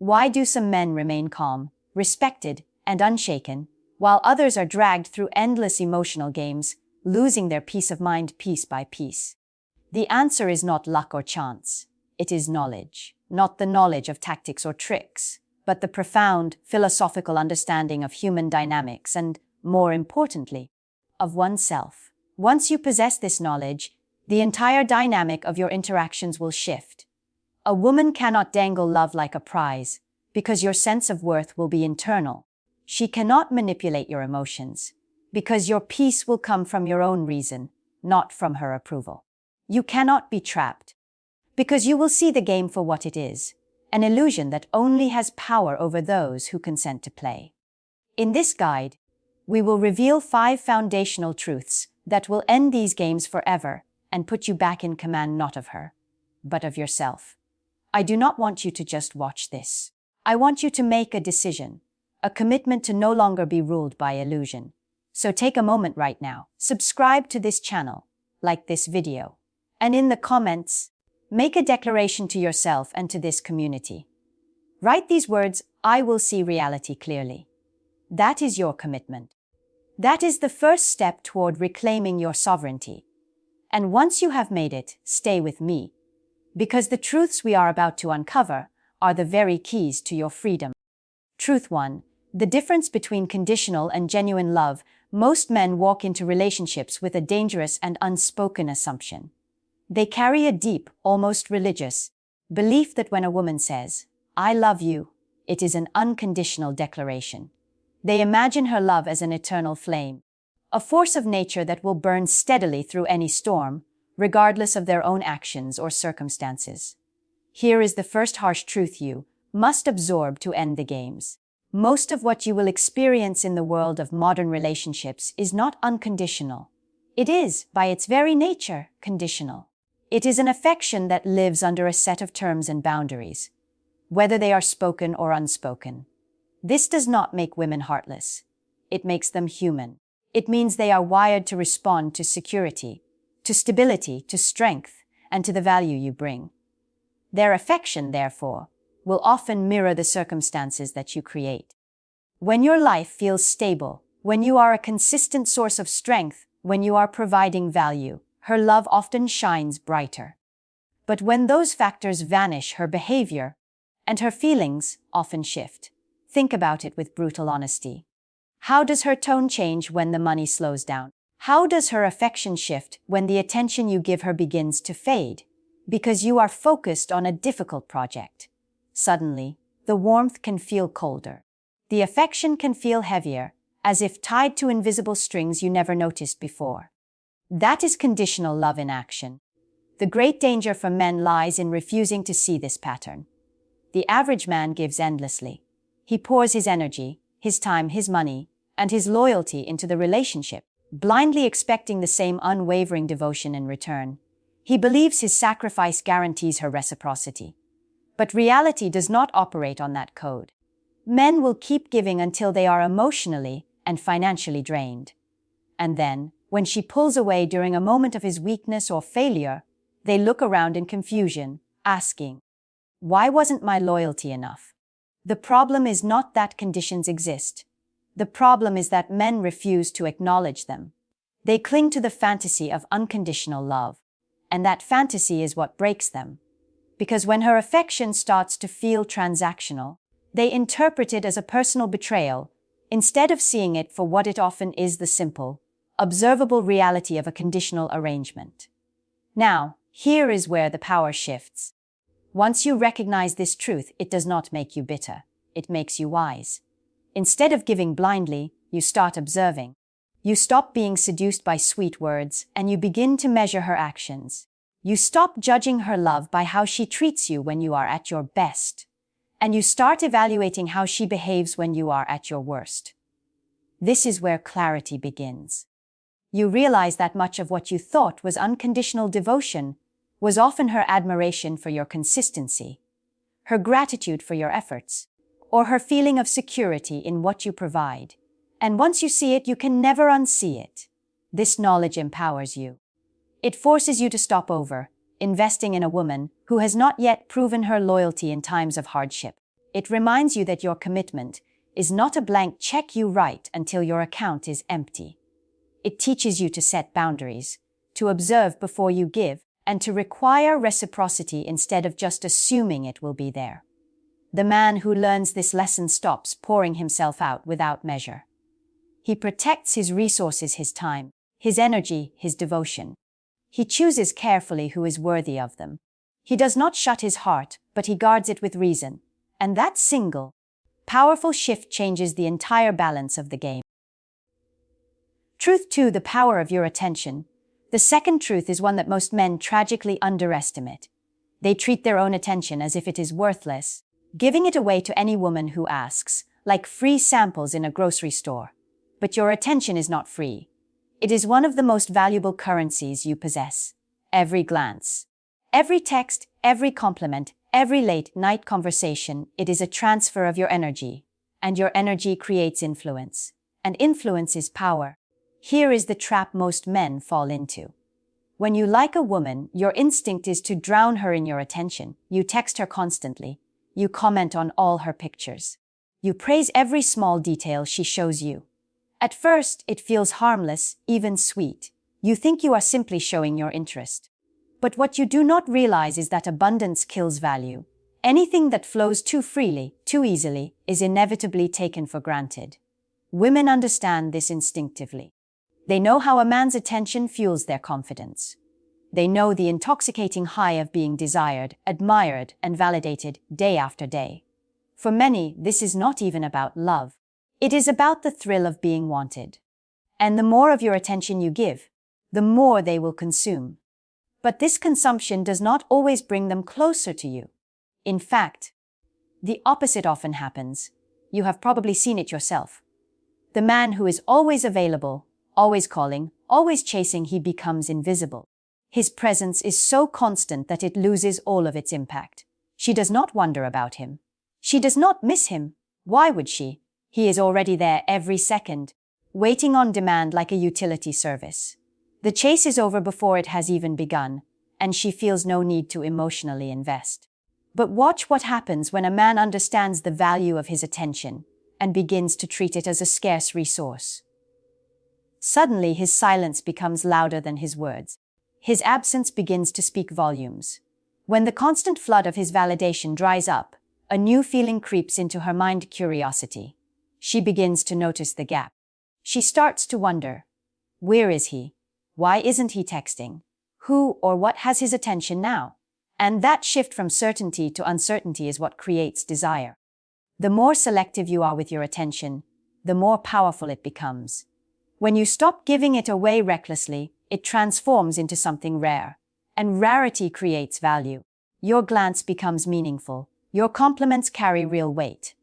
Why do some men remain calm, respected, and unshaken, while others are dragged through endless emotional games, losing their peace of mind piece by piece? The answer is not luck or chance. It is knowledge. Not the knowledge of tactics or tricks, but the profound philosophical understanding of human dynamics and, more importantly, of oneself. Once you possess this knowledge, the entire dynamic of your interactions will shift. A woman cannot dangle love like a prize, because your sense of worth will be internal. She cannot manipulate your emotions, because your peace will come from your own reason, not from her approval. You cannot be trapped, because you will see the game for what it is, an illusion that only has power over those who consent to play. In this guide, we will reveal 5 foundational truths that will end these games forever and put you back in command not of her, but of yourself. I do not want you to just watch this. I want you to make a decision, a commitment to no longer be ruled by illusion. So take a moment right now, subscribe to this channel, like this video, and in the comments, make a declaration to yourself and to this community. Write these words, "I will see reality clearly." That is your commitment. That is the first step toward reclaiming your sovereignty. And once you have made it, stay with me, because the truths we are about to uncover are the very keys to your freedom. Truth 1. The difference between conditional and genuine love. Most men walk into relationships with a dangerous and unspoken assumption. They carry a deep, almost religious, belief that when a woman says, "I love you," it is an unconditional declaration. They imagine her love as an eternal flame, a force of nature that will burn steadily through any storm, regardless of their own actions or circumstances. Here is the first harsh truth you must absorb to end the games. Most of what you will experience in the world of modern relationships is not unconditional. It is, by its very nature, conditional. It is an affection that lives under a set of terms and boundaries, whether they are spoken or unspoken. This does not make women heartless. It makes them human. It means they are wired to respond to security, to stability, to strength, and to the value you bring. Their affection, therefore, will often mirror the circumstances that you create. When your life feels stable, when you are a consistent source of strength, when you are providing value, her love often shines brighter. But when those factors vanish, her behavior and her feelings often shift. Think about it with brutal honesty. How does her tone change when the money slows down? How does her affection shift when the attention you give her begins to fade? Because you are focused on a difficult project. Suddenly, the warmth can feel colder. The affection can feel heavier, as if tied to invisible strings you never noticed before. That is conditional love in action. The great danger for men lies in refusing to see this pattern. The average man gives endlessly. He pours his energy, his time, his money, and his loyalty into the relationship, blindly expecting the same unwavering devotion in return. He believes his sacrifice guarantees her reciprocity. But reality does not operate on that code. Men will keep giving until they are emotionally and financially drained. And then, when she pulls away during a moment of his weakness or failure, they look around in confusion, asking, "Why wasn't my loyalty enough?" The problem is not that conditions exist. The problem is that men refuse to acknowledge them. They cling to the fantasy of unconditional love, and that fantasy is what breaks them. Because when her affection starts to feel transactional, they interpret it as a personal betrayal, instead of seeing it for what it often is, the simple, observable reality of a conditional arrangement. Now, here is where the power shifts. Once you recognize this truth, it does not make you bitter. It makes you wise. Instead of giving blindly, you start observing. You stop being seduced by sweet words, and you begin to measure her actions. You stop judging her love by how she treats you when you are at your best, and you start evaluating how she behaves when you are at your worst. This is where clarity begins. You realize that much of what you thought was unconditional devotion was often her admiration for your consistency, her gratitude for your efforts, or her feeling of security in what you provide. And once you see it, you can never unsee it. This knowledge empowers you. It forces you to stop investing in a woman who has not yet proven her loyalty in times of hardship. It reminds you that your commitment is not a blank check you write until your account is empty. It teaches you to set boundaries, to observe before you give, and to require reciprocity instead of just assuming it will be there. The man who learns this lesson stops pouring himself out without measure. He protects his resources, his time, his energy, his devotion. He chooses carefully who is worthy of them. He does not shut his heart, but he guards it with reason. And that single, powerful shift changes the entire balance of the game. Truth 2: the power of your attention. The second truth is one that most men tragically underestimate. They treat their own attention as if it is worthless, giving it away to any woman who asks, like free samples in a grocery store. But your attention is not free. It is one of the most valuable currencies you possess. Every glance, every text, every compliment, every late-night conversation, it is a transfer of your energy. And your energy creates influence. And influence is power. Here is the trap most men fall into. When you like a woman, your instinct is to drown her in your attention. You text her constantly. You comment on all her pictures. You praise every small detail she shows you. At first, it feels harmless, even sweet. You think you are simply showing your interest. But what you do not realize is that abundance kills value. Anything that flows too freely, too easily, is inevitably taken for granted. Women understand this instinctively. They know how a man's attention fuels their confidence. They know the intoxicating high of being desired, admired, and validated day after day. For many, this is not even about love. It is about the thrill of being wanted. And the more of your attention you give, the more they will consume. But this consumption does not always bring them closer to you. In fact, the opposite often happens. You have probably seen it yourself. The man who is always available, always calling, always chasing, he becomes invisible. His presence is so constant that it loses all of its impact. She does not wonder about him. She does not miss him. Why would she? He is already there every second, waiting on demand like a utility service. The chase is over before it has even begun, and she feels no need to emotionally invest. But watch what happens when a man understands the value of his attention and begins to treat it as a scarce resource. Suddenly, his silence becomes louder than his words. His absence begins to speak volumes. When the constant flood of his validation dries up, a new feeling creeps into her mind: curiosity. She begins to notice the gap. She starts to wonder, where is he? Why isn't he texting? Who or what has his attention now? And that shift from certainty to uncertainty is what creates desire. The more selective you are with your attention, the more powerful it becomes. When you stop giving it away recklessly, it transforms into something rare. And rarity creates value. Your glance becomes meaningful. Your compliments carry real weight.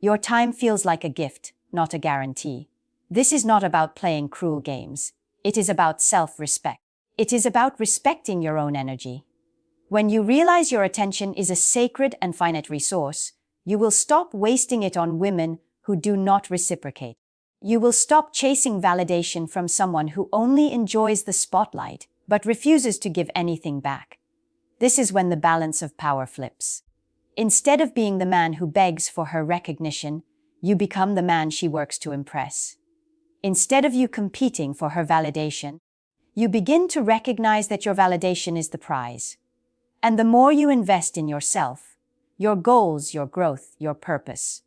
Your time feels like a gift, not a guarantee. This is not about playing cruel games. It is about self-respect. It is about respecting your own energy. When you realize your attention is a sacred and finite resource, you will stop wasting it on women who do not reciprocate. You will stop chasing validation from someone who only enjoys the spotlight but refuses to give anything back. This is when the balance of power flips. Instead of being the man who begs for her recognition, you become the man she works to impress. Instead of you competing for her validation, you begin to recognize that your validation is the prize. And the more you invest in yourself, your goals, your growth, your purpose,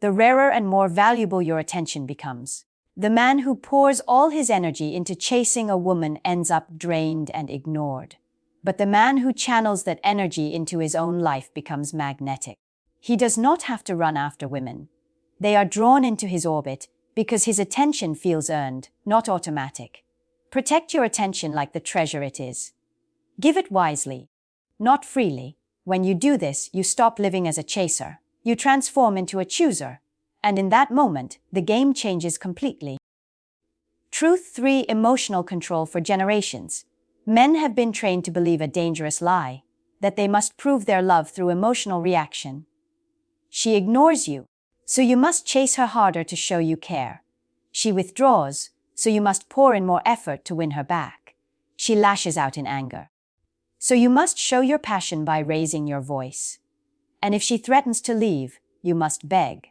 the rarer and more valuable your attention becomes. The man who pours all his energy into chasing a woman ends up drained and ignored. But the man who channels that energy into his own life becomes magnetic. He does not have to run after women. They are drawn into his orbit because his attention feels earned, not automatic. Protect your attention like the treasure it is. Give it wisely, not freely. When you do this, you stop living as a chaser. You transform into a chooser. And in that moment, the game changes completely. Truth 3: emotional control for generations. Men have been trained to believe a dangerous lie, that they must prove their love through emotional reaction. She ignores you, so you must chase her harder to show you care. She withdraws, so you must pour in more effort to win her back. She lashes out in anger, so you must show your passion by raising your voice. And if she threatens to leave, you must beg.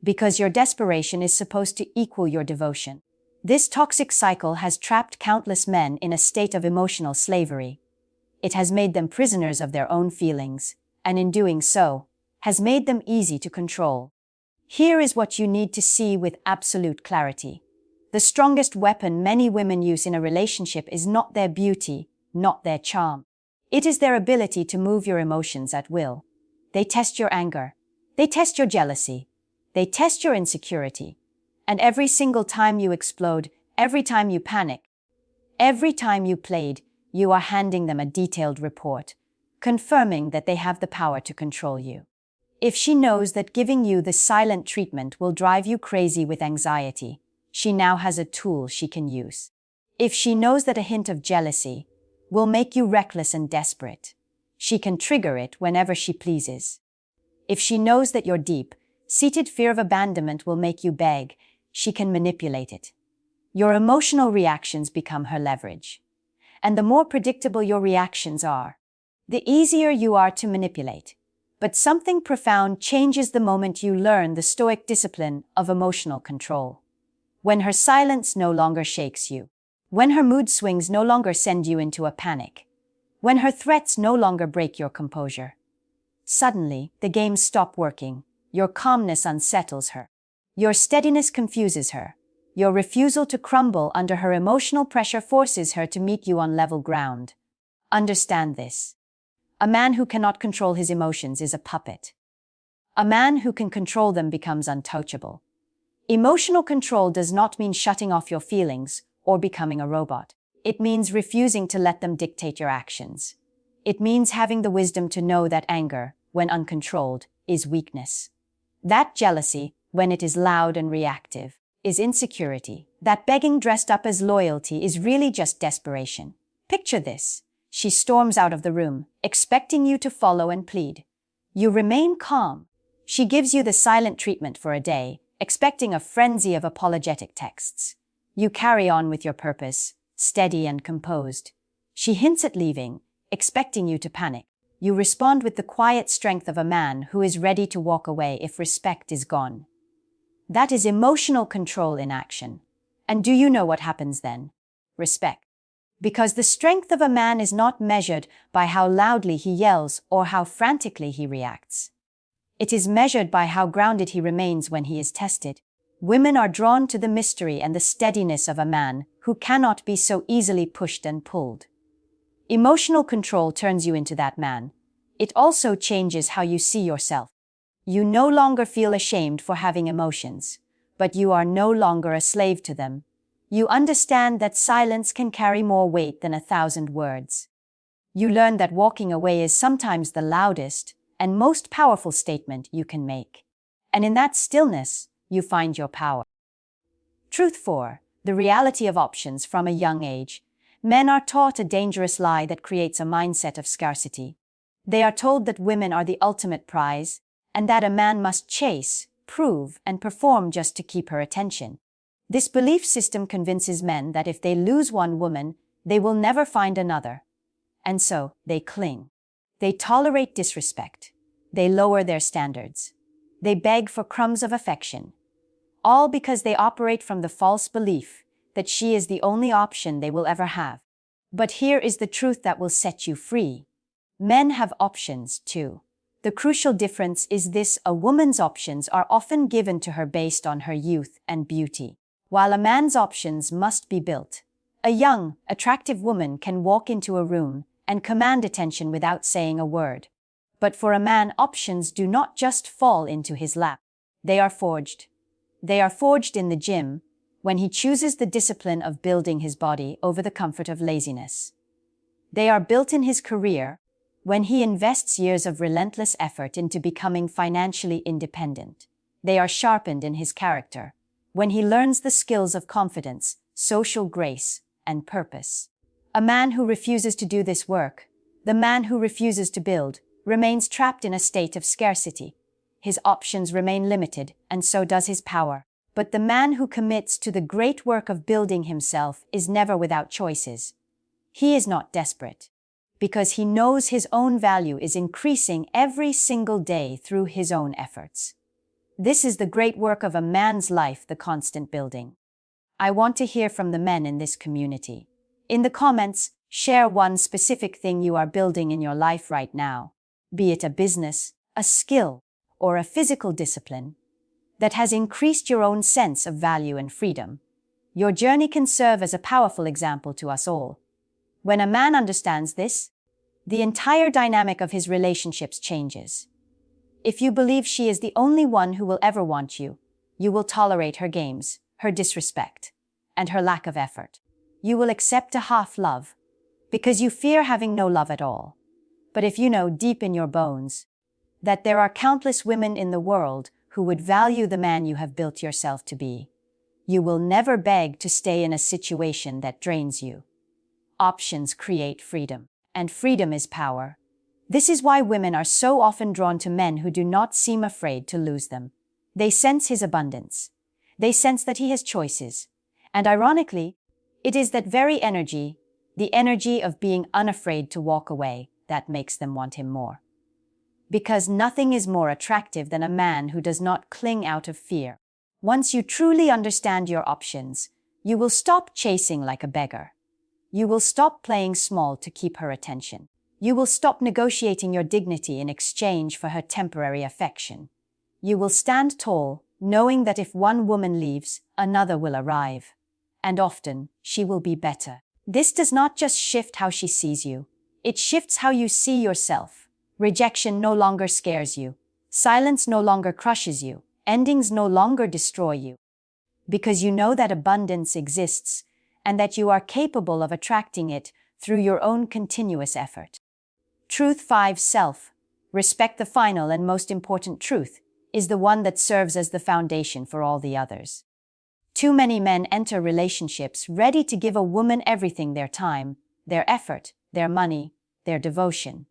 Because your desperation is supposed to equal your devotion. This toxic cycle has trapped countless men in a state of emotional slavery. It has made them prisoners of their own feelings, and in doing so, has made them easy to control. Here is what you need to see with absolute clarity. The strongest weapon many women use in a relationship is not their beauty, not their charm. It is their ability to move your emotions at will. They test your anger. They test your jealousy. They test your insecurity. And every single time you explode, every time you panic, every time you plead, you are handing them a detailed report, confirming that they have the power to control you. If she knows that giving you the silent treatment will drive you crazy with anxiety, she now has a tool she can use. If she knows that a hint of jealousy will make you reckless and desperate, she can trigger it whenever she pleases. If she knows that your deep-seated fear of abandonment will make you beg, she can manipulate it. Your emotional reactions become her leverage. And the more predictable your reactions are, the easier you are to manipulate. But something profound changes the moment you learn the stoic discipline of emotional control. When her silence no longer shakes you, when her mood swings no longer send you into a panic, when her threats no longer break your composure. Suddenly, the games stop working, your calmness unsettles her, your steadiness confuses her, your refusal to crumble under her emotional pressure forces her to meet you on level ground. Understand this. A man who cannot control his emotions is a puppet. A man who can control them becomes untouchable. Emotional control does not mean shutting off your feelings or becoming a robot. It means refusing to let them dictate your actions. It means having the wisdom to know that anger, when uncontrolled, is weakness. That jealousy, when it is loud and reactive, is insecurity. That begging dressed up as loyalty is really just desperation. Picture this. She storms out of the room, expecting you to follow and plead. You remain calm. She gives you the silent treatment for a day, expecting a frenzy of apologetic texts. You carry on with your purpose, steady and composed. She hints at leaving, expecting you to panic. You respond with the quiet strength of a man who is ready to walk away if respect is gone. That is emotional control in action. And do you know what happens then? Respect. Because the strength of a man is not measured by how loudly he yells or how frantically he reacts. It is measured by how grounded he remains when he is tested. Women are drawn to the mystery and the steadiness of a man who cannot be so easily pushed and pulled. Emotional control turns you into that man. It also changes how you see yourself. You no longer feel ashamed for having emotions, but you are no longer a slave to them. You understand that silence can carry more weight than 1,000 words. You learn that walking away is sometimes the loudest and most powerful statement you can make. And in that stillness, you find your power. Truth 4. The reality of options from a young age. Men are taught a dangerous lie that creates a mindset of scarcity. They are told that women are the ultimate prize, and that a man must chase, prove, and perform just to keep her attention. This belief system convinces men that if they lose one woman, they will never find another. And so, they cling. They tolerate disrespect. They lower their standards. They beg for crumbs of affection. All because they operate from the false belief that she is the only option they will ever have. But here is the truth that will set you free. Men have options too. The crucial difference is this: a woman's options are often given to her based on her youth and beauty, while a man's options must be built. A young, attractive woman can walk into a room and command attention without saying a word. But for a man, options do not just fall into his lap. They are forged. They are forged in the gym, when he chooses the discipline of building his body over the comfort of laziness. They are built in his career, when he invests years of relentless effort into becoming financially independent. They are sharpened in his character, when he learns the skills of confidence, social grace, and purpose. A man who refuses to do this work, the man who refuses to build, remains trapped in a state of scarcity. His options remain limited, and so does his power. But the man who commits to the great work of building himself is never without choices. He is not desperate, because he knows his own value is increasing every single day through his own efforts. This is the great work of a man's life, the constant building. I want to hear from the men in this community. In the comments, share one specific thing you are building in your life right now, be it a business, a skill, or a physical discipline, that has increased your own sense of value and freedom. Your journey can serve as a powerful example to us all. When a man understands this, the entire dynamic of his relationships changes. If you believe she is the only one who will ever want you, you will tolerate her games, her disrespect, and her lack of effort. You will accept a half love, because you fear having no love at all. But if you know deep in your bones that there are countless women in the world who would value the man you have built yourself to be, you will never beg to stay in a situation that drains you. Options create freedom, and freedom is power. This is why women are so often drawn to men who do not seem afraid to lose them. They sense his abundance. They sense that he has choices. And ironically, it is that very energy, the energy of being unafraid to walk away, that makes them want him more. Because nothing is more attractive than a man who does not cling out of fear. Once you truly understand your options, you will stop chasing like a beggar. You will stop playing small to keep her attention. You will stop negotiating your dignity in exchange for her temporary affection. You will stand tall, knowing that if one woman leaves, another will arrive. And often, she will be better. This does not just shift how she sees you. It shifts how you see yourself. Rejection no longer scares you. Silence no longer crushes you. Endings no longer destroy you. Because you know that abundance exists and that you are capable of attracting it through your own continuous effort. Truth 5. Self. Respect, the final and most important truth, is the one that serves as the foundation for all the others. Too many men enter relationships ready to give a woman everything: their time, their effort, their money, their devotion.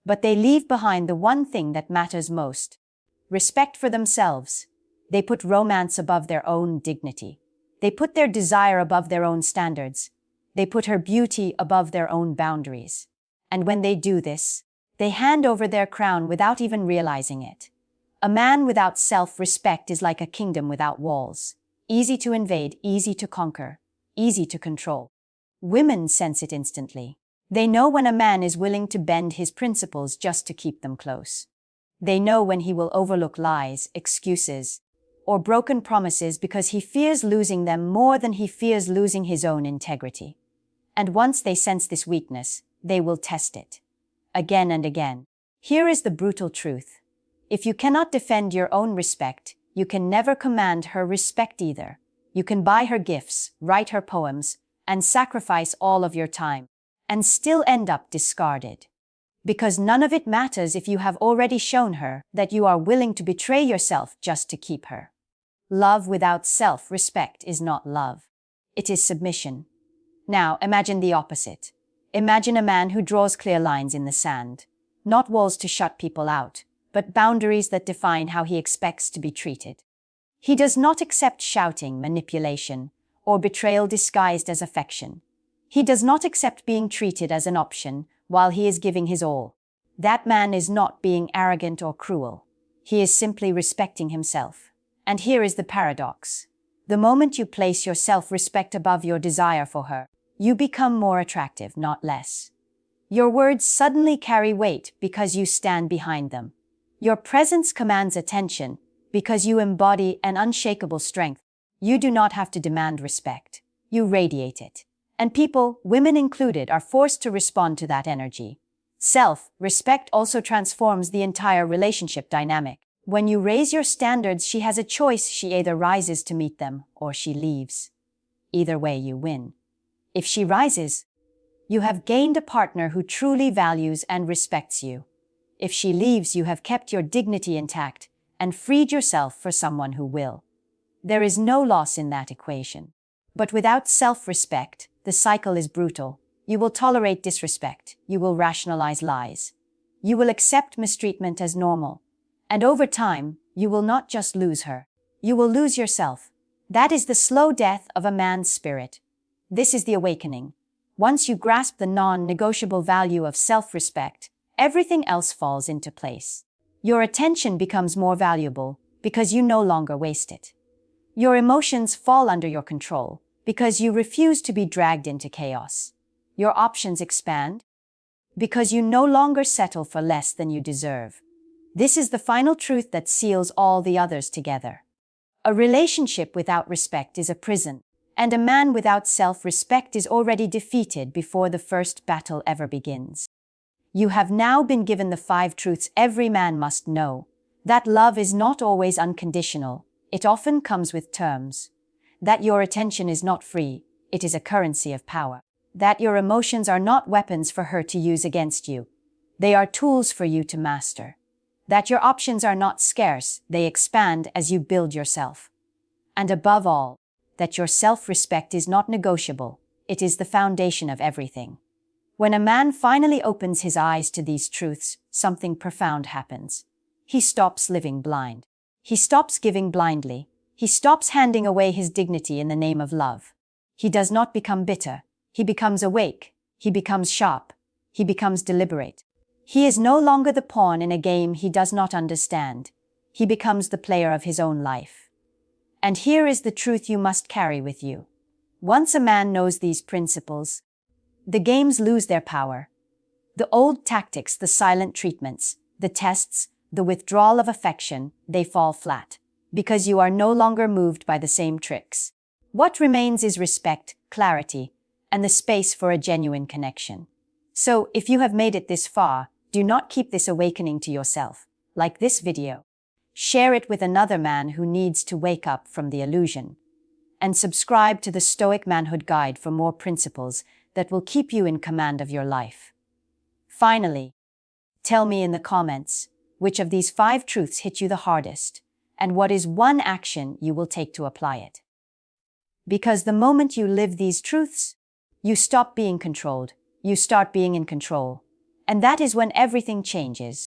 But they leave behind the one thing that matters most: respect for themselves. They put romance above their own dignity. They put their desire above their own standards. They put her beauty above their own boundaries. And when they do this, they hand over their crown without even realizing it. A man without self-respect is like a kingdom without walls. Easy to invade, easy to conquer, easy to control. Women sense it instantly. They know when a man is willing to bend his principles just to keep them close. They know when he will overlook lies, excuses, or broken promises because he fears losing them more than he fears losing his own integrity. And once they sense this weakness, they will test it. Again and again. Here is the brutal truth. If you cannot defend your own respect, you can never command her respect either. You can buy her gifts, write her poems, and sacrifice all of your time, and still end up discarded. Because none of it matters if you have already shown her that you are willing to betray yourself just to keep her. Love without self-respect is not love. It is submission. Now, imagine the opposite. Imagine a man who draws clear lines in the sand. Not walls to shut people out, but boundaries that define how he expects to be treated. He does not accept shouting, manipulation, or betrayal disguised as affection. He does not accept being treated as an option while he is giving his all. That man is not being arrogant or cruel. He is simply respecting himself. And here is the paradox. The moment you place your self-respect above your desire for her, you become more attractive, not less. Your words suddenly carry weight because you stand behind them. Your presence commands attention because you embody an unshakable strength. You do not have to demand respect. You radiate it. And people, women included, are forced to respond to that energy. Self-respect also transforms the entire relationship dynamic. When you raise your standards, she has a choice. She either rises to meet them or she leaves. Either way, you win. If she rises, you have gained a partner who truly values and respects you. If she leaves, you have kept your dignity intact and freed yourself for someone who will. There is no loss in that equation. But without self-respect, the cycle is brutal. You will tolerate disrespect. You will rationalize lies. You will accept mistreatment as normal. And over time, you will not just lose her. You will lose yourself. That is the slow death of a man's spirit. This is the awakening. Once you grasp the non-negotiable value of self-respect, everything else falls into place. Your attention becomes more valuable because you no longer waste it. Your emotions fall under your control because you refuse to be dragged into chaos. Your options expand because you no longer settle for less than you deserve. This is the final truth that seals all the others together. A relationship without respect is a prison, and a man without self-respect is already defeated before the first battle ever begins. You have now been given the 5 truths every man must know. That love is not always unconditional, it often comes with terms. That your attention is not free, it is a currency of power. That your emotions are not weapons for her to use against you, they are tools for you to master. That your options are not scarce, they expand as you build yourself. And above all, that your self-respect is not negotiable, it is the foundation of everything. When a man finally opens his eyes to these truths, something profound happens. He stops living blind. He stops giving blindly. He stops handing away his dignity in the name of love. He does not become bitter. He becomes awake. He becomes sharp. He becomes deliberate. He is no longer the pawn in a game he does not understand. He becomes the player of his own life. And here is the truth you must carry with you. Once a man knows these principles, the games lose their power. The old tactics, the silent treatments, the tests, the withdrawal of affection, they fall flat, because you are no longer moved by the same tricks. What remains is respect, clarity, and the space for a genuine connection. So, if you have made it this far, do not keep this awakening to yourself. Like this video, share it with another man who needs to wake up from the illusion. And subscribe to the Stoic Manhood Guide for more principles that will keep you in command of your life. Finally, tell me in the comments which of these 5 truths hit you the hardest, and what is one action you will take to apply it. Because the moment you live these truths, you stop being controlled, you start being in control, and that is when everything changes.